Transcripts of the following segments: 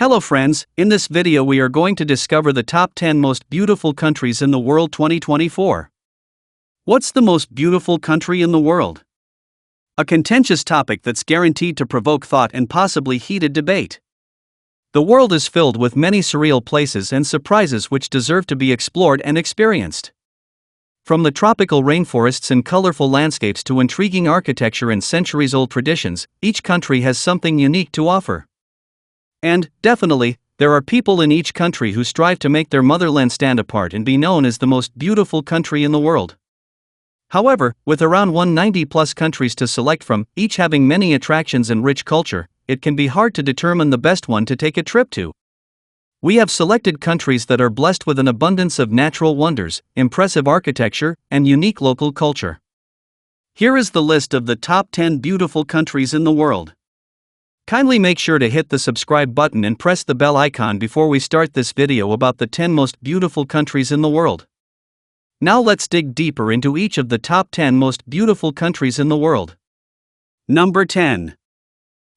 Hello friends, in this video we are going to discover the top 10 most beautiful countries in the world 2024. What's the most beautiful country in the world? A contentious topic that's guaranteed to provoke thought and possibly heated debate. The world is filled with many surreal places and surprises which deserve to be explored and experienced. From the tropical rainforests and colorful landscapes to intriguing architecture and centuries-old traditions, each country has something unique to offer. And, definitely, there are people in each country who strive to make their motherland stand apart and be known as the most beautiful country in the world. However, with around 190+ countries to select from, each having many attractions and rich culture, it can be hard to determine the best one to take a trip to. We have selected countries that are blessed with an abundance of natural wonders, impressive architecture, and unique local culture. Here is the list of the top 10 beautiful countries in the world. Kindly make sure to hit the subscribe button and press the bell icon before we start this video about the 10 most beautiful countries in the world. Now let's dig deeper into each of the top 10 most beautiful countries in the world. Number 10.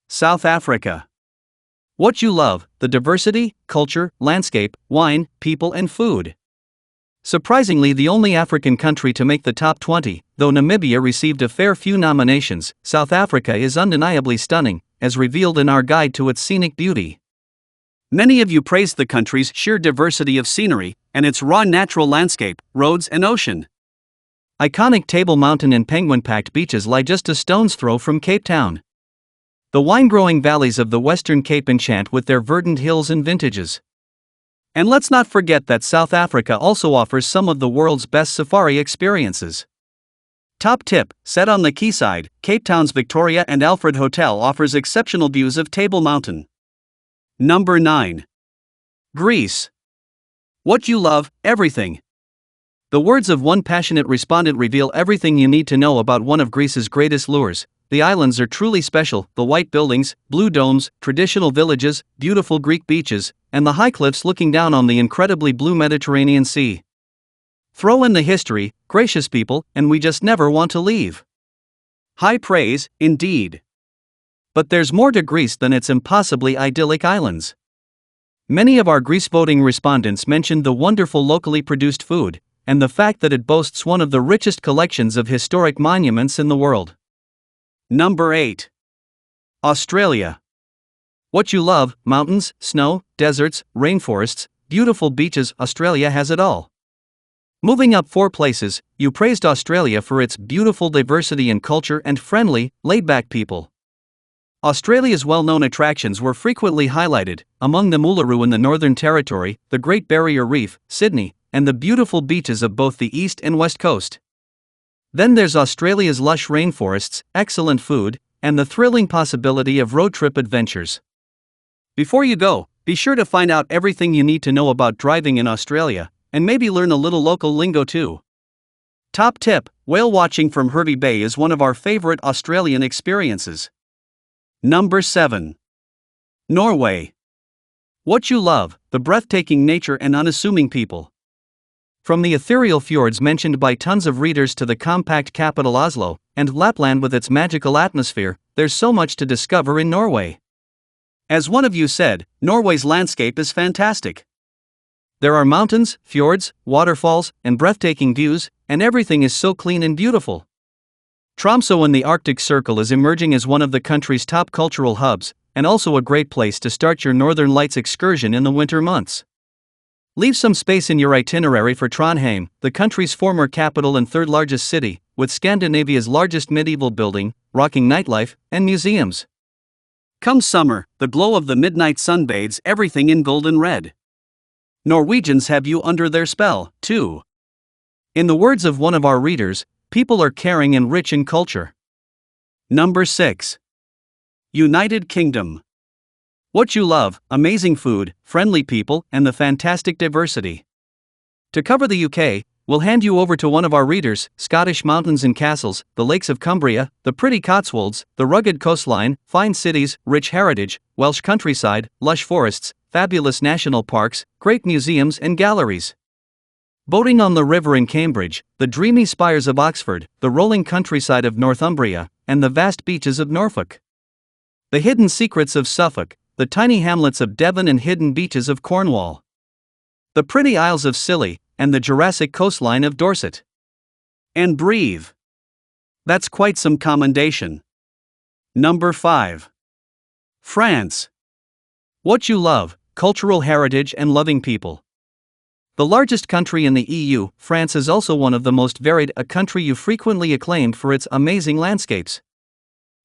South Africa. What you love: the diversity, culture, landscape, wine, people and food. Surprisingly the only African country to make the top 20, though Namibia received a fair few nominations, South Africa is undeniably stunning, as revealed in our guide to its scenic beauty. Many of you praised the country's sheer diversity of scenery, and its raw natural landscape, roads and ocean. Iconic Table Mountain and penguin-packed beaches lie just a stone's throw from Cape Town. The wine-growing valleys of the Western Cape enchant with their verdant hills and vintages. And let's not forget that South Africa also offers some of the world's best safari experiences. Top tip: set on the quayside, Cape Town's Victoria and Alfred Hotel offers exceptional views of Table Mountain. Number 9. Greece. What you love: everything. The words of one passionate respondent reveal everything you need to know about one of Greece's greatest lures. The islands are truly special: the white buildings, blue domes, traditional villages, beautiful Greek beaches, and the high cliffs looking down on the incredibly blue Mediterranean Sea. Throw in the history, gracious people, and we just never want to leave. High praise, indeed. But there's more to Greece than its impossibly idyllic islands. Many of our Greece voting respondents mentioned the wonderful locally produced food, and the fact that it boasts one of the richest collections of historic monuments in the world. Number 8. Australia. What you love: mountains, snow, deserts, rainforests, beautiful beaches. Australia has it all. Moving up 4 places, you praised Australia for its beautiful diversity in culture and friendly, laid-back people. Australia's well-known attractions were frequently highlighted, among them Uluru in the Northern Territory, the Great Barrier Reef, Sydney, and the beautiful beaches of both the East and West Coast. Then there's Australia's lush rainforests, excellent food, and the thrilling possibility of road trip adventures. Before you go, be sure to find out everything you need to know about driving in Australia, and maybe learn a little local lingo too. Top tip: whale watching from Hervey Bay is one of our favorite Australian experiences. Number 7. Norway. What you love: the breathtaking nature and unassuming people. From the ethereal fjords mentioned by tons of readers to the compact capital Oslo, and Lapland with its magical atmosphere, there's so much to discover in Norway. As one of you said, Norway's landscape is fantastic. There are mountains, fjords, waterfalls, and breathtaking views, and everything is so clean and beautiful. Tromsø in the Arctic Circle is emerging as one of the country's top cultural hubs, and also a great place to start your Northern Lights excursion in the winter months. Leave some space in your itinerary for Trondheim, the country's former capital and third largest city, with Scandinavia's largest medieval building, rocking nightlife, and museums. Come summer, the glow of the midnight sun bathes everything in golden red. Norwegians have you under their spell, too. In the words of one of our readers, people are caring and rich in culture. Number 6. United Kingdom. What you love: amazing food, friendly people, and the fantastic diversity. To cover the UK, we'll hand you over to one of our readers: Scottish mountains and castles, the lakes of Cumbria, the pretty Cotswolds, the rugged coastline, fine cities, rich heritage, Welsh countryside, lush forests, fabulous national parks, great museums and galleries. Boating on the river in Cambridge, the dreamy spires of Oxford, the rolling countryside of Northumbria, and the vast beaches of Norfolk. The hidden secrets of Suffolk, the tiny hamlets of Devon and hidden beaches of Cornwall, the pretty Isles of Scilly, and the Jurassic coastline of Dorset. And breathe. That's quite some commendation. Number 5. France. What you love, cultural heritage and loving people. The largest country in the EU, France is also one of the most varied, a country you frequently acclaimed for its amazing landscapes.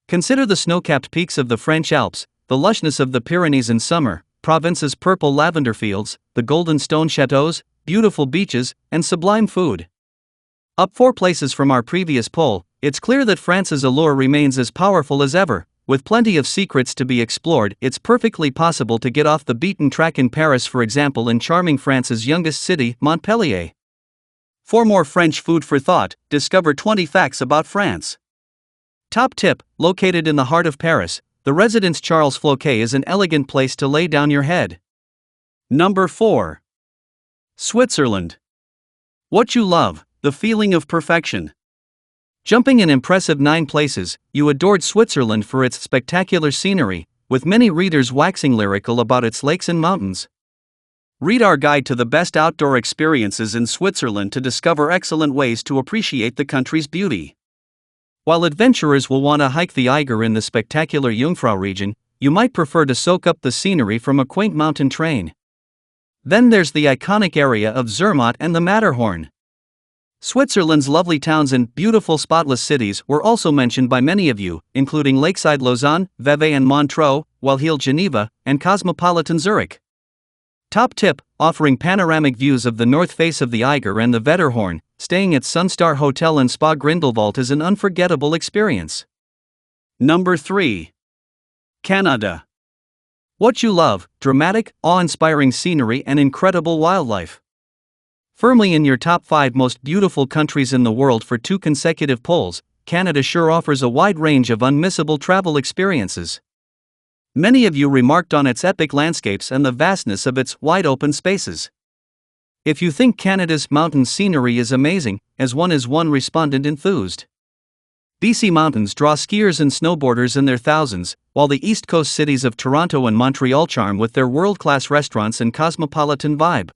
Consider the snow-capped peaks of the French Alps, the lushness of the Pyrenees in summer, Provence's purple lavender fields, the golden stone chateaux, beautiful beaches, and sublime food. Up 4 places from our previous poll, it's clear that France's allure remains as powerful as ever. With plenty of secrets to be explored, it's perfectly possible to get off the beaten track in Paris, for example, in charming France's youngest city, Montpellier. For more French food for thought, discover 20 facts about France. Top tip: located in the heart of Paris, the Résidence Charles Floquet is an elegant place to lay down your head. Number 4. Switzerland. What you love, the feeling of perfection. Jumping an impressive 9 places, you adored Switzerland for its spectacular scenery, with many readers waxing lyrical about its lakes and mountains. Read our guide to the best outdoor experiences in Switzerland to discover excellent ways to appreciate the country's beauty. While adventurers will want to hike the Eiger in the spectacular Jungfrau region, you might prefer to soak up the scenery from a quaint mountain train. Then there's the iconic area of Zermatt and the Matterhorn. Switzerland's lovely towns and beautiful spotless cities were also mentioned by many of you, including lakeside Lausanne, Vevey and Montreux, well-heeled Geneva, and cosmopolitan Zurich. Top tip: offering panoramic views of the north face of the Eiger and the Wetterhorn, staying at Sunstar Hotel and Spa Grindelwald is an unforgettable experience. Number 3. Canada. What you love, dramatic, awe-inspiring scenery and incredible wildlife. Firmly in your top 5 most beautiful countries in the world for 2 consecutive polls, Canada sure offers a wide range of unmissable travel experiences. Many of you remarked on its epic landscapes and the vastness of its wide-open spaces. If you think Canada's mountain scenery is amazing, as one respondent enthused. BC mountains draw skiers and snowboarders in their thousands, while the east coast cities of Toronto and Montreal charm with their world-class restaurants and cosmopolitan vibe.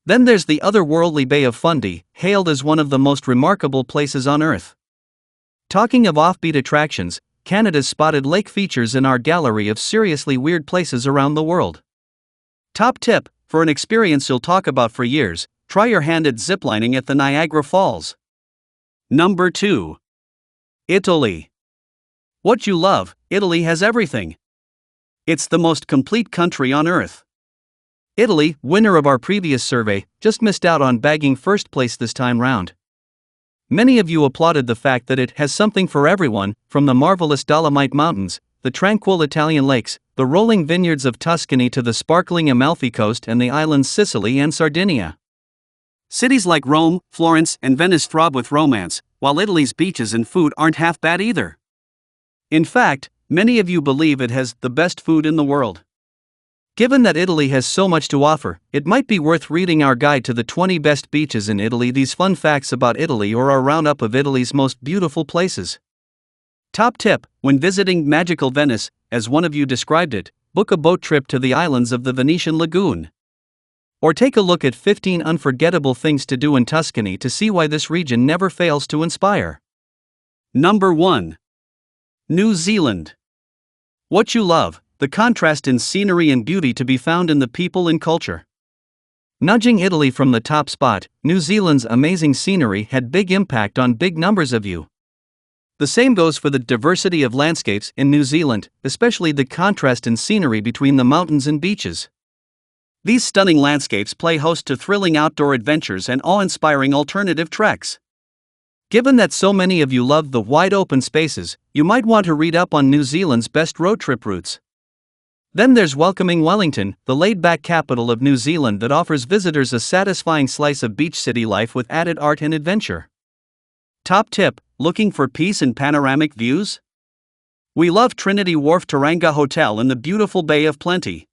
Then there's the otherworldly Bay of Fundy, hailed as one of the most remarkable places on Earth. Talking of offbeat attractions, Canada's Spotted Lake features in our gallery of seriously weird places around the world. Top tip: for an experience you'll talk about for years, try your hand at ziplining at the Niagara Falls. Number 2. Italy. What you love, Italy has everything. It's the most complete country on Earth. Italy, winner of our previous survey, just missed out on bagging first place this time round. Many of you applauded the fact that it has something for everyone, from the marvelous Dolomite Mountains, the tranquil Italian lakes, the rolling vineyards of Tuscany to the sparkling Amalfi Coast and the islands Sicily and Sardinia. Cities like Rome, Florence, and Venice throb with romance, while Italy's beaches and food aren't half bad either. In fact, many of you believe it has the best food in the world. Given that Italy has so much to offer, it might be worth reading our guide to the 20 best beaches in Italy. These fun facts about Italy or our roundup of Italy's most beautiful places. Top tip: when visiting magical Venice, as one of you described it, book a boat trip to the islands of the Venetian Lagoon. Or take a look at 15 unforgettable things to do in Tuscany to see why this region never fails to inspire. Number 1. New Zealand. What you love, the contrast in scenery and beauty to be found in the people and culture. Nudging Italy from the top spot, New Zealand's amazing scenery had big impact on big numbers of you. The same goes for the diversity of landscapes in New Zealand, especially the contrast in scenery between the mountains and beaches. These stunning landscapes play host to thrilling outdoor adventures and awe-inspiring alternative treks. Given that so many of you love the wide open spaces, you might want to read up on New Zealand's best road trip routes. Then there's welcoming Wellington, the laid-back capital of New Zealand that offers visitors a satisfying slice of beach city life with added art and adventure. Top tip: looking for peace and panoramic views? We love Trinity Wharf Tauranga Hotel in the beautiful Bay of Plenty.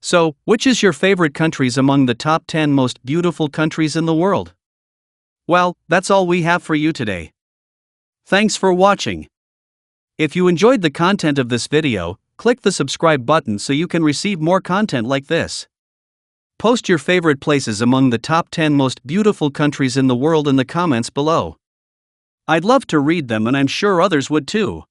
So, which is your favorite countries among the top 10 most beautiful countries in the world? Well, that's all we have for you today. Thanks for watching. If you enjoyed the content of this video, Click the subscribe button so you can receive more content like this. Post your favorite places among the top 10 most beautiful countries in the world in the comments below. I'd love to read them and I'm sure others would too.